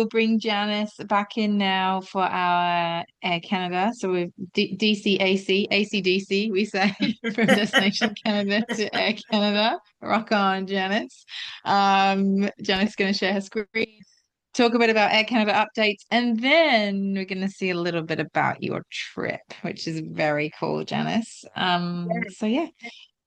We'll bring Janice back in now for our Air Canada. So we've DCAC, ACDC, we say, from Destination Canada to Air Canada. Rock on, Janice. Janice is going to share her screen, talk a bit about Air Canada updates, and then we're going to see a little bit about your trip, which is very cool, Janice. So yeah.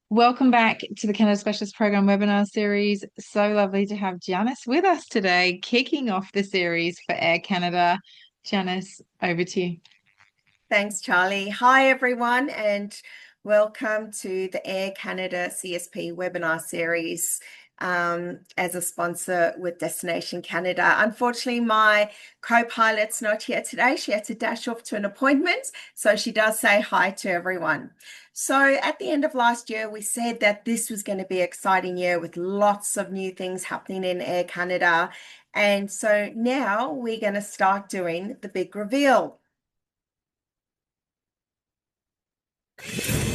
Welcome back to the Canada Specialist Program webinar series. So lovely to have Janice with us today, kicking off the series for Air Canada. Janice, over to you. Thanks, Charlie. Hi, everyone, and welcome to the Air Canada CSP webinar series as a sponsor with Destination Canada. Unfortunately, my co-pilot's not here today. She had to dash off to an appointment, so she does say hi to everyone. So at the end of last year, we said that this was going to be an exciting year with lots of new things happening in Air Canada. And so now we're going to start doing the big reveal.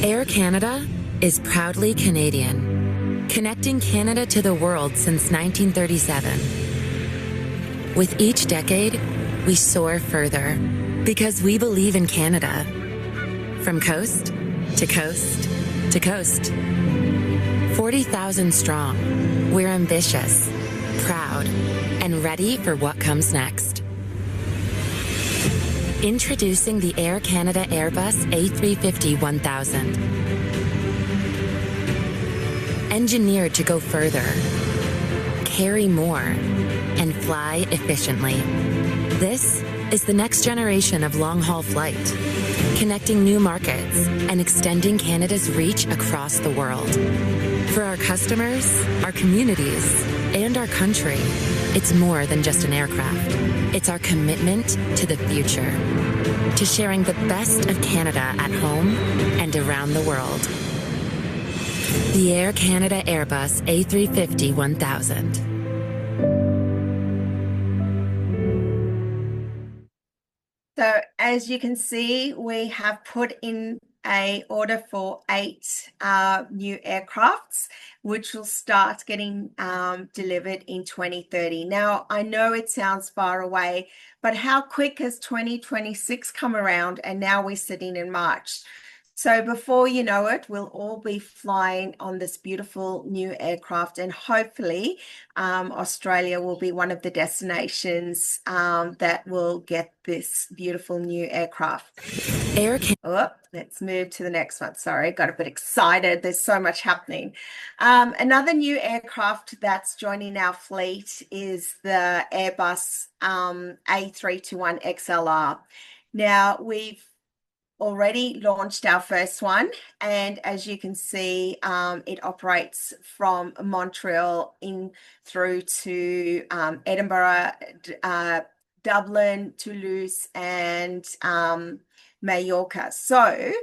Air Canada is proudly Canadian, connecting Canada to the world since 1937. With each decade, we soar further because we believe in Canada. From coast to coast to coast. 40,000 strong, we're ambitious, proud, and ready for what comes next. Introducing the Air Canada Airbus A350-1000. Engineered to go further, carry more, and fly efficiently. This is the next generation of long-haul flight, connecting new markets and extending Canada's reach across the world. For our customers, our communities, and our country, it's more than just an aircraft. It's our commitment to the future, to sharing the best of Canada at home and around the world. The Air Canada Airbus A350-1000. So as you can see, we have put in an order for 8 new aircrafts, which will start getting delivered in 2030. Now, I know it sounds far away, but how quick has 2026 come around, and now we're sitting in March. So before you know it, we'll all be flying on this beautiful new aircraft, and hopefully Australia will be one of the destinations that will get this beautiful new aircraft. Let's move to the next one. Sorry, got a bit excited. There's so much happening. Another new aircraft that's joining our fleet is the Airbus A321XLR. Now, we've already launched our first one, and as you can see, it operates from Montreal in through to Edinburgh, Dublin, Toulouse, and Mallorca. So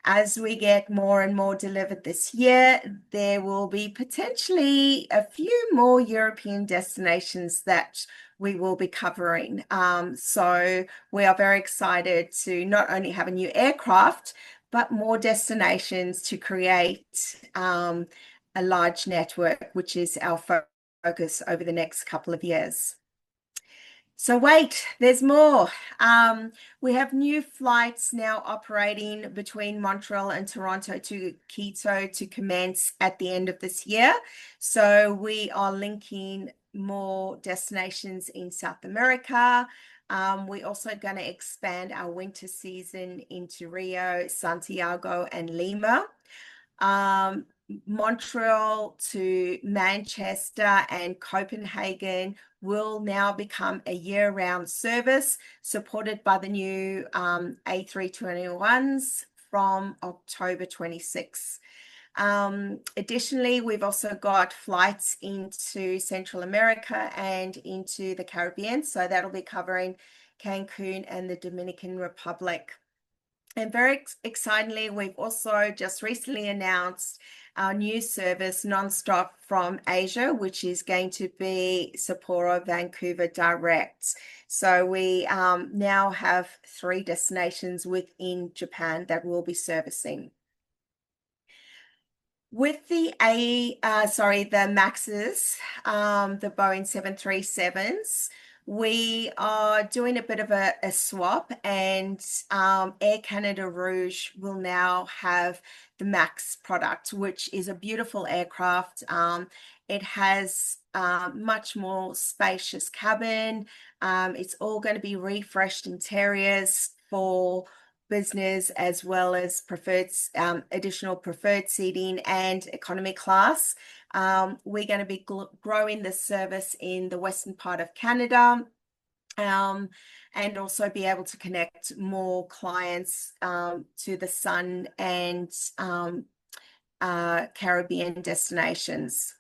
as we get more and more delivered this year, there will be potentially a few more European destinations that we will be covering. So we are very excited to not only have a new aircraft, but more destinations to create a large network, which is our focus over the next couple of years. So wait, there's more. We have new flights now operating between Montreal and Toronto to Quito to commence at the end of this year. So we are linking more destinations in South America. We're also going to expand our winter season into Rio, Santiago, and Lima. Montreal to Manchester and Copenhagen will now become a year-round service supported by the new A321s from October 26. Additionally, we've also got flights into Central America and into the Caribbean. So that'll be covering Cancun and the Dominican Republic. And very excitingly, we've also just recently announced our new service nonstop from Asia, which is going to be Sapporo, Vancouver direct. So we now have 3 destinations within Japan that we'll be servicing. With the Maxes, the Boeing 737s, We are doing a bit of a swap, and Air Canada Rouge will now have the MAX product, which is a beautiful aircraft. It has much more spacious cabin. It's all going to be refreshed interiors for business, as well as additional preferred seating and economy class. We're going to be growing this service in the western part of Canada, and also be able to connect more clients to the Sun and Caribbean destinations.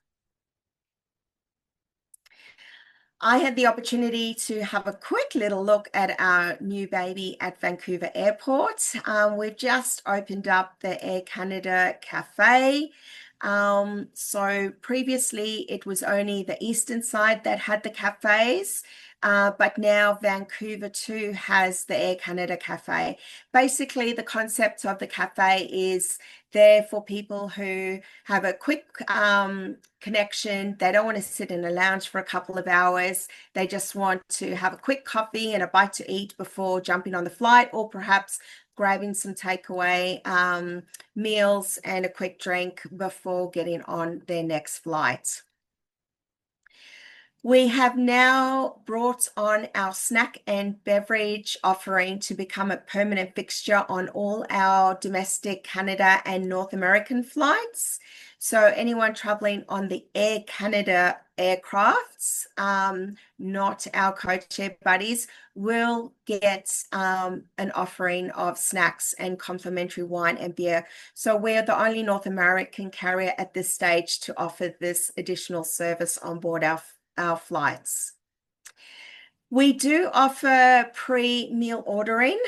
I had the opportunity to have a quick little look at our new baby at Vancouver Airport. We've just opened up the Air Canada Cafe. So previously it was only the eastern side that had the cafes, but now Vancouver too has the Air Canada Cafe. Basically, the concept of the cafe is there for people who have a quick connection. They don't want to sit in a lounge for a couple of hours. They just want to have a quick coffee and a bite to eat before jumping on the flight, or perhaps grabbing some takeaway meals and a quick drink before getting on their next flight. We have now brought on our snack and beverage offering to become a permanent fixture on all our domestic Canada and North American flights. So anyone traveling on the Air Canada aircrafts, not our codeshare buddies, will get an offering of snacks and complimentary wine and beer. So we're the only North American carrier at this stage to offer this additional service on board our flights. We do offer pre-meal ordering.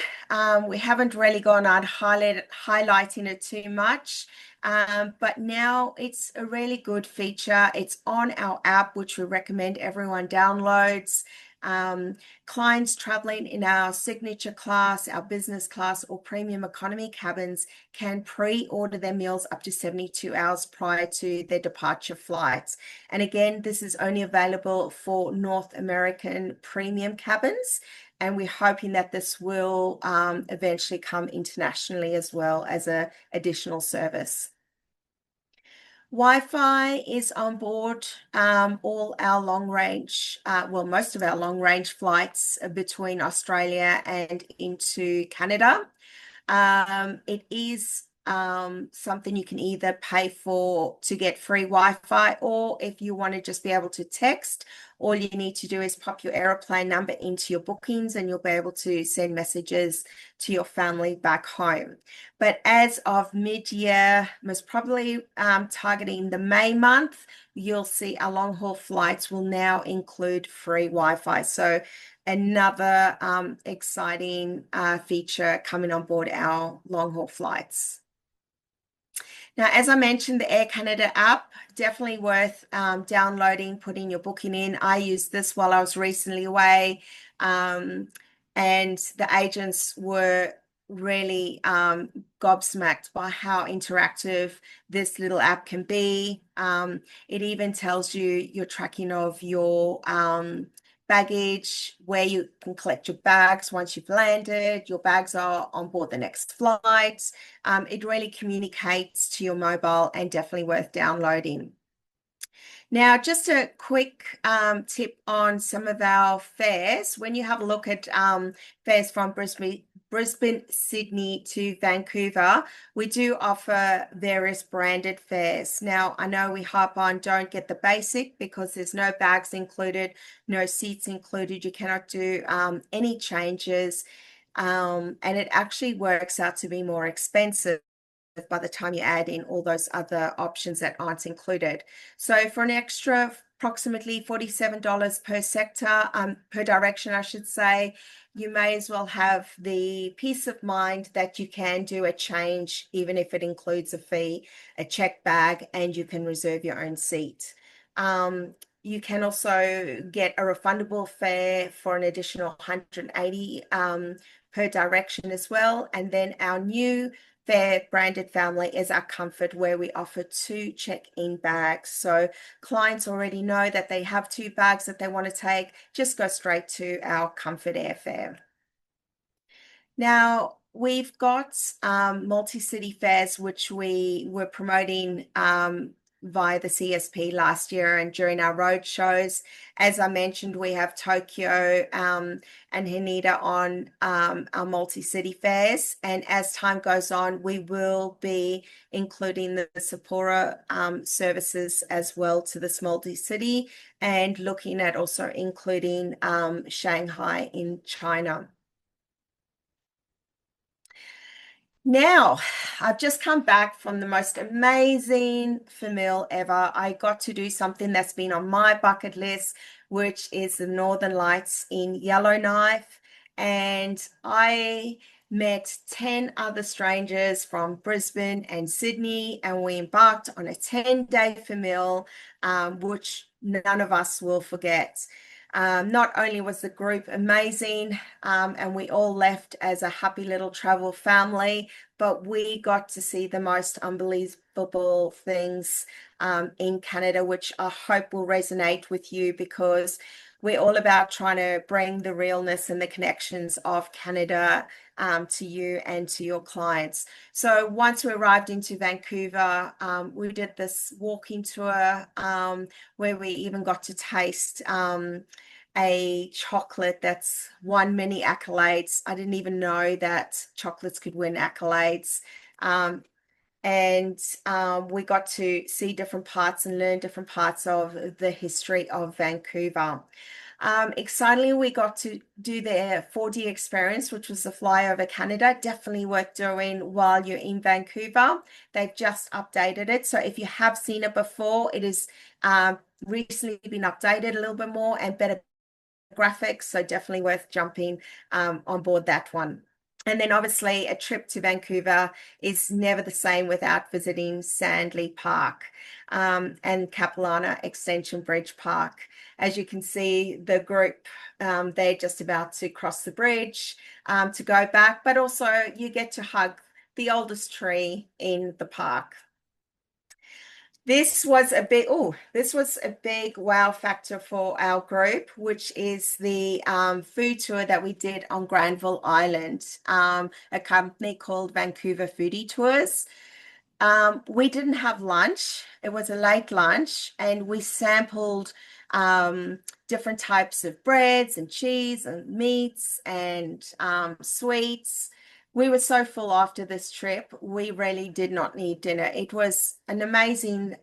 We haven't really gone on highlighting it too much, but now it's a really good feature. It's on our app, which we recommend everyone downloads. Clients traveling in our signature class, our business class, or premium economy cabins can pre-order their meals up to 72 hours prior to their departure flights. And again, this is only available for North American premium cabins, and we're hoping that this will eventually come internationally as well as an additional service. Wi-Fi is on board all our long range, most of our long range flights between Australia and into Canada. It is something you can either pay for to get free Wi-Fi, or if you want to just be able to text, all you need to do is pop your aeroplane number into your bookings and you'll be able to send messages to your family back home. But as of mid-year, most probably targeting the May month, you'll see our long-haul flights will now include free Wi-Fi. So another exciting feature coming on board our long-haul flights. Now, as I mentioned, the Air Canada app, definitely worth downloading, putting your booking in. I used this while I was recently away, and the agents were really gobsmacked by how interactive this little app can be. It even tells you your tracking of your baggage, where you can collect your bags once you've landed, your bags are on board the next flight. It really communicates to your mobile, and definitely worth downloading. Now, just a quick tip on some of our fares. When you have a look at fares from Brisbane, Sydney to Vancouver, we do offer various branded fares. Now, I know we harp on don't get the basic because there's no bags included, no seats included. You cannot do any changes, and it actually works out to be more expensive by the time you add in all those other options that aren't included. So for an extra approximately $47 per sector, per direction, I should say, you may as well have the peace of mind that you can do a change, even if it includes a fee, a checked bag, and you can reserve your own seat. You can also get a refundable fare for an additional $180 per direction as well. And then our new Fair Branded Family is our comfort, where we offer 2 check-in bags. So clients already know that they have 2 bags that they want to take. Just go straight to our comfort airfare. Now, we've got multi-city fairs, which we were promoting via the CSP last year and during our road shows. As I mentioned, we have Tokyo and Haneda on our multi-city fairs. And as time goes on, we will be including the Sapporo services as well to this multi-city, and looking at also including Shanghai in China. Now, I've just come back from the most amazing famil ever. I got to do something that's been on my bucket list, which is the Northern Lights in Yellowknife. And I met 10 other strangers from Brisbane and Sydney, and we embarked on a 10-day famil, which none of us will forget. Not only was the group amazing, and we all left as a happy little travel family, but we got to see the most unbelievable things in Canada, which I hope will resonate with you, because we're all about trying to bring the realness and the connections of Canada to you and to your clients. So once we arrived into Vancouver, we did this walking tour where we even got to taste a chocolate that's won many accolades. I didn't even know that chocolates could win accolades. And we got to see different parts and learn different parts of the history of Vancouver. Excitingly, we got to do the 4D experience, which was the Flyover Canada. Definitely worth doing while you're in Vancouver. They've just updated it. So if you have seen it before, it is recently been updated a little bit more and better graphics. So definitely worth jumping on board that one. And then obviously a trip to Vancouver is never the same without visiting Sandley Park and Capilano Extension Bridge Park. As you can see, the group, they're just about to cross the bridge to go back, but also you get to hug the oldest tree in the park. This was a big wow factor for our group, which is the food tour that we did on Granville Island, a company called Vancouver Foodie Tours. We didn't have lunch. It was a late lunch, and we sampled different types of breads and cheese and meats and sweets. We were so full after this trip, we really did not need dinner. It was an amazing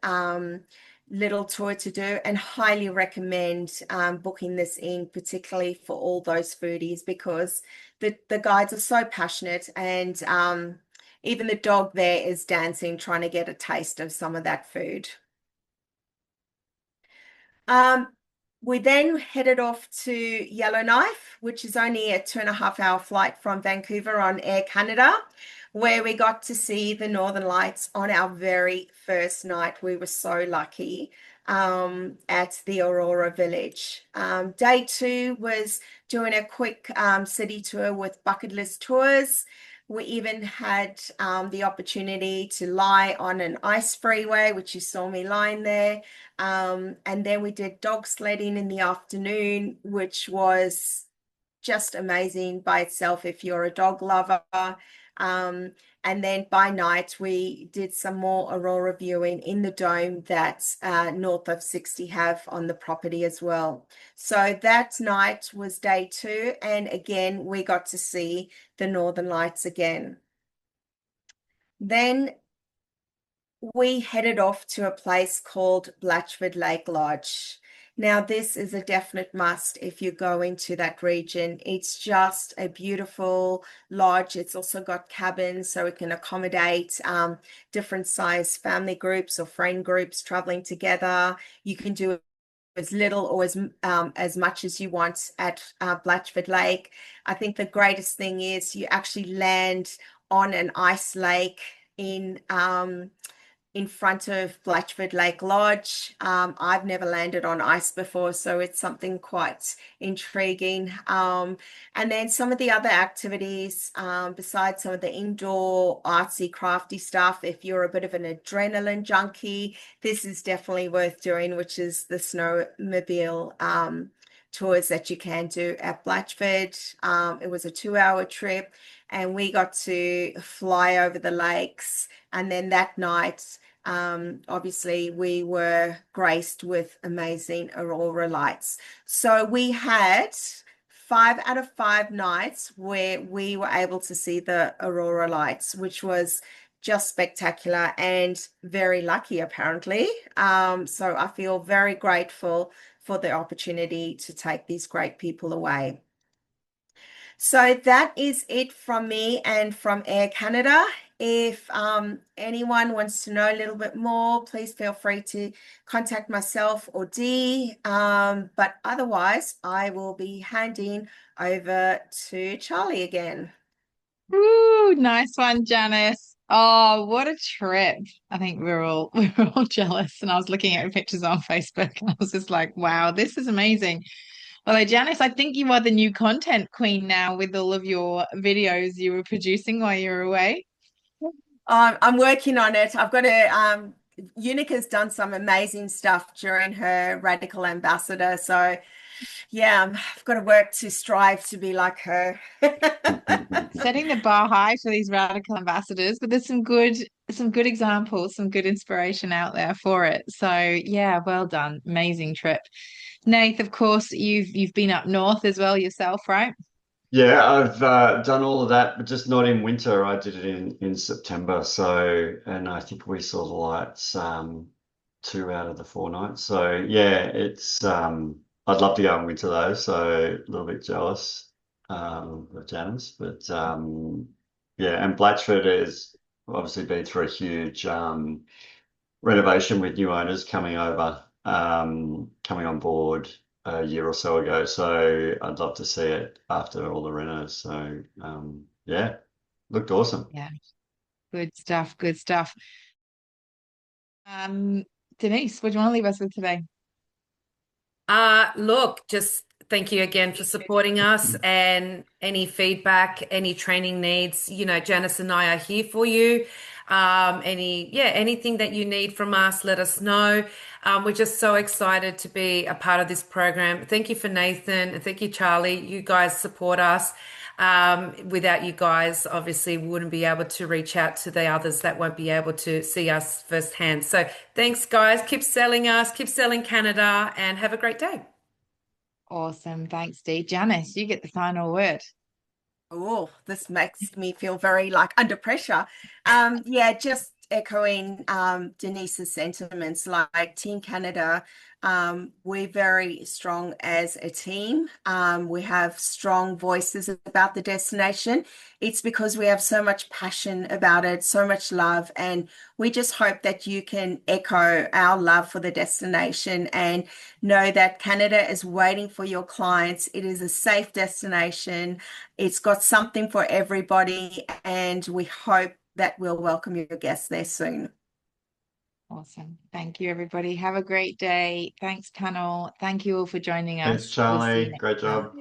little tour to do, and highly recommend booking this in, particularly for all those foodies, because the guides are so passionate, and even the dog there is dancing, trying to get a taste of some of that food. We then headed off to Yellowknife, which is only a 2.5-hour flight from Vancouver on Air Canada, where we got to see the Northern Lights on our very first night. We were so lucky at the Aurora Village. Day 2 was doing a quick city tour with bucket list tours. We even had the opportunity to lie on an ice freeway, which you saw me lying there. And then we did dog sledding in the afternoon, which was just amazing by itself if you're a dog lover. And then by night, we did some more aurora viewing in the dome that North of 60 have on the property as well. So that night was day 2. And again, we got to see the Northern Lights again. Then we headed off to a place called Blatchford Lake Lodge. Now, this is a definite must if you go into that region. It's just a beautiful lodge. It's also got cabins, so it can accommodate different size family groups or friend groups traveling together. You can do as little or as much as you want at Blatchford Lake. I think the greatest thing is you actually land on an ice lake in in front of Blatchford Lake Lodge. I've never landed on ice before, so it's something quite intriguing. And then some of the other activities, besides some of the indoor artsy, crafty stuff, if you're a bit of an adrenaline junkie, this is definitely worth doing, which is the snowmobile tours that you can do at Blatchford. It was a 2-hour trip, and we got to fly over the lakes. And then that night, obviously, we were graced with amazing aurora lights. So we had 5 out of 5 nights where we were able to see the aurora lights, which was just spectacular and very lucky, apparently. So I feel very grateful for the opportunity to take these great people away. So that is it from me and from Air Canada. If anyone wants to know a little bit more, please feel free to contact myself or Dee. But otherwise, I will be handing over to Charlie again. Ooh, nice one, Janice. Oh, what a trip. I think we were all jealous. And I was looking at pictures on Facebook and I was just like, wow, this is amazing. Although, Janice, I think you are the new content queen now with all of your videos you were producing while you were away. I'm working on it. I've got to, Unica's done some amazing stuff during her Radical Ambassador. So yeah, I've got to work to strive to be like her. Setting the bar high for these radical ambassadors, but there's some good examples, some good inspiration out there for it. So yeah, well done. Amazing trip. Nath, of course, you've been up north as well yourself, right? Yeah, I've done all of that, but just not in winter. I did it in September. So, and I think we saw the lights 2 out of the 4 nights. So, yeah, it's I'd love to go in winter though. So, a little bit jealous of Janis, but yeah, and Blatchford has obviously been through a huge renovation with new owners coming over, coming on board a year or so ago. So I'd love to see it after all the renos. So yeah, looked awesome. Yeah, good stuff, good stuff. Denise, what do you want to leave us with today? Look, just thank you again for supporting us, and any feedback, any training needs, Janice and I are here for you. Anything that you need from us, let us know. We're just so excited to be a part of this program. Thank you for Nathan, and thank you, Charlie. You guys support us. Without you guys, obviously, we wouldn't be able to reach out to the others that won't be able to see us firsthand. So thanks, guys. Keep selling us, keep selling Canada, and have a great day. Awesome. Thanks, Dee. Janice, you get the final word. Oh, this makes me feel very like under pressure. Yeah, just echoing Denise's sentiments, like Team Canada, we're very strong as a team. We have strong voices about the destination. It's because we have so much passion about it, so much love, and we just hope that you can echo our love for the destination and know that Canada is waiting for your clients. It is a safe destination. It's got something for everybody, and we hope that we'll welcome your guests there soon. Awesome. Thank you, everybody. Have a great day. Thanks, panel. Thank you all for joining us. Thanks, Charlie. We'll see you next Great time. job.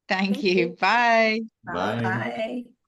Thank you. Bye. Bye. Bye.